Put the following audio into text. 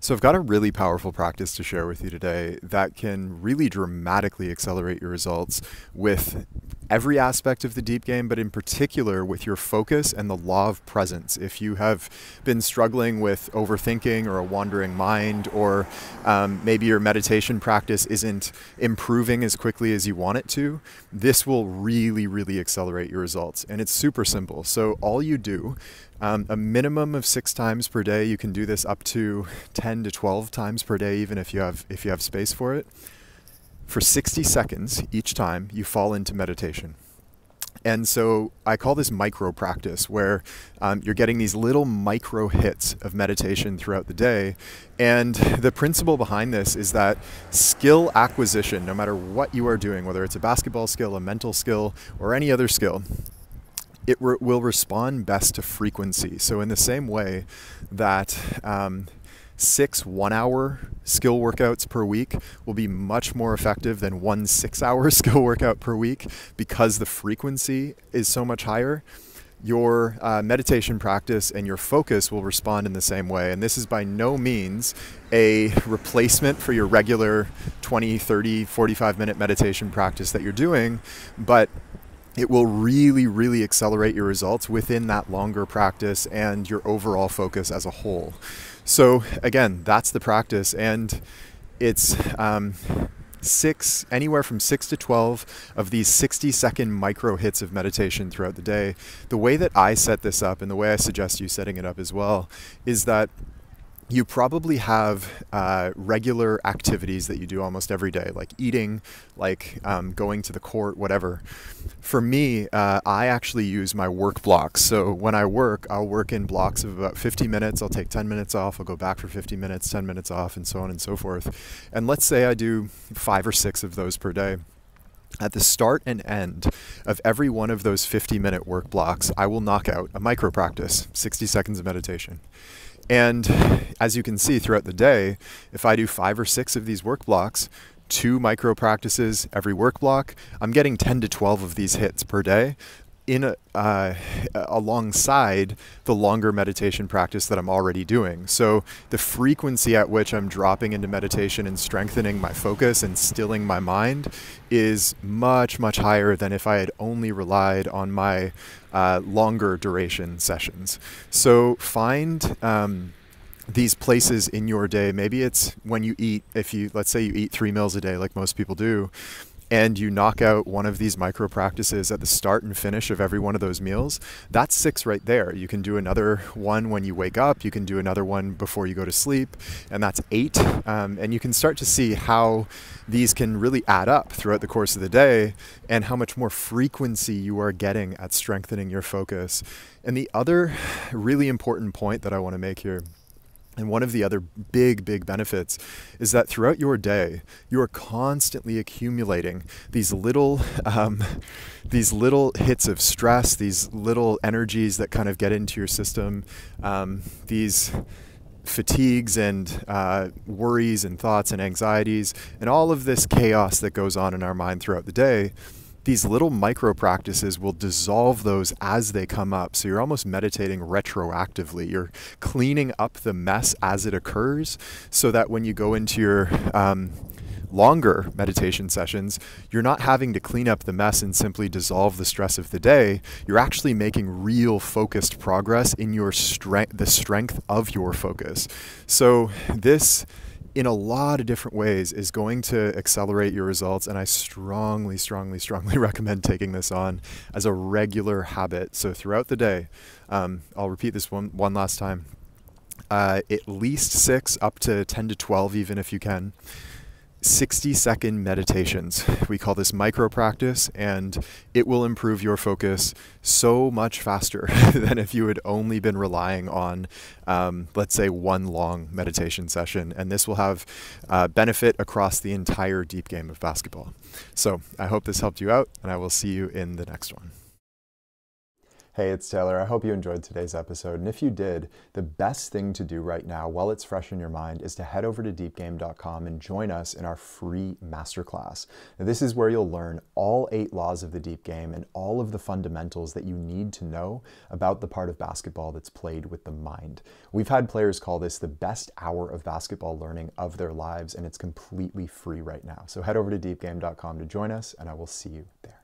So I've got a really powerful practice to share with you today that can really dramatically accelerate your results with every aspect of the deep game, but in particular with your focus and the law of presence. If you have been struggling with overthinking or a wandering mind, or maybe your meditation practice isn't improving as quickly as you want it to, this will really, really accelerate your results. And it's super simple. So all you do, a minimum of 6 times per day. You can do this up to 10 to 12 times per day, even if you have space for it. For 60 seconds each time, you fall into meditation. And so I call this micro practice, where you're getting these little micro hits of meditation throughout the day. And the principle behind this is that skill acquisition, no matter what you are doing, whether it's a basketball skill, a mental skill, or any other skill, it will respond best to frequency. So in the same way that 6 one-hour skill workouts per week will be much more effective than 1 6-hour skill workout per week because the frequency is so much higher, your meditation practice and your focus will respond in the same way. And this is by no means a replacement for your regular 20, 30, 45-minute meditation practice that you're doing, but it will really, really accelerate your results within that longer practice and your overall focus as a whole. So again, that's the practice, and it's anywhere from 6 to 12 of these 60-second micro hits of meditation throughout the day. The way that I set this up, and the way I suggest you setting it up as well, is that you probably have regular activities that you do almost every day, like eating, like going to the court, whatever. For me, I actually use my work blocks. So when I work, I'll work in blocks of about 50 minutes. I'll take 10 minutes off. I'll go back for 50 minutes, 10 minutes off, and so on and so forth. And let's say I do 5 or 6 of those per day. At the start and end of every one of those 50-minute work blocks, I will knock out a micro practice, 60 seconds of meditation. And as you can see throughout the day, if I do 5 or 6 of these work blocks, 2 micro practices every work block, I'm getting 10 to 12 of these hits per day alongside the longer meditation practice that I'm already doing. So the frequency at which I'm dropping into meditation and strengthening my focus and stilling my mind is much, much higher than if I had only relied on my longer duration sessions. So find these places in your day. Maybe it's when you eat. Let's say you eat 3 meals a day like most people do, and you knock out one of these micro practices at the start and finish of every one of those meals, that's 6 right there. You can do another one when you wake up, you can do another one before you go to sleep, and that's 8. And you can start to see how these can really add up throughout the course of the day and how much more frequency you are getting at strengthening your focus. And the other really important point that I want to make here, and one of the other big, big benefits, is that throughout your day, you are constantly accumulating these little hits of stress, these little energies that kind of get into your system, these fatigues and worries and thoughts and anxieties, and all of this chaos that goes on in our mind throughout the day. These little micro practices will dissolve those as they come up. So you're almost meditating retroactively. You're cleaning up the mess as it occurs, so that when you go into your longer meditation sessions, you're not having to clean up the mess and simply dissolve the stress of the day. You're actually making real focused progress in your the strength of your focus. So this, in a lot of different ways, is going to accelerate your results, and I strongly, strongly, strongly recommend taking this on as a regular habit. So throughout the day, I'll repeat this one last time, at least 6, up to 10 to 12 even if you can, 60-second meditations. We call this micro practice, and it will improve your focus so much faster than if you had only been relying on, let's say, one long meditation session. And this will have benefit across the entire deep game of basketball. So I hope this helped you out, and I will see you in the next one. Hey, it's Taylor. I hope you enjoyed today's episode. And if you did, the best thing to do right now while it's fresh in your mind is to head over to deepgame.com and join us in our free masterclass. Now, this is where you'll learn all 8 laws of the deep game and all of the fundamentals that you need to know about the part of basketball that's played with the mind. We've had players call this the best hour of basketball learning of their lives, and it's completely free right now. So head over to deepgame.com to join us, and I will see you there.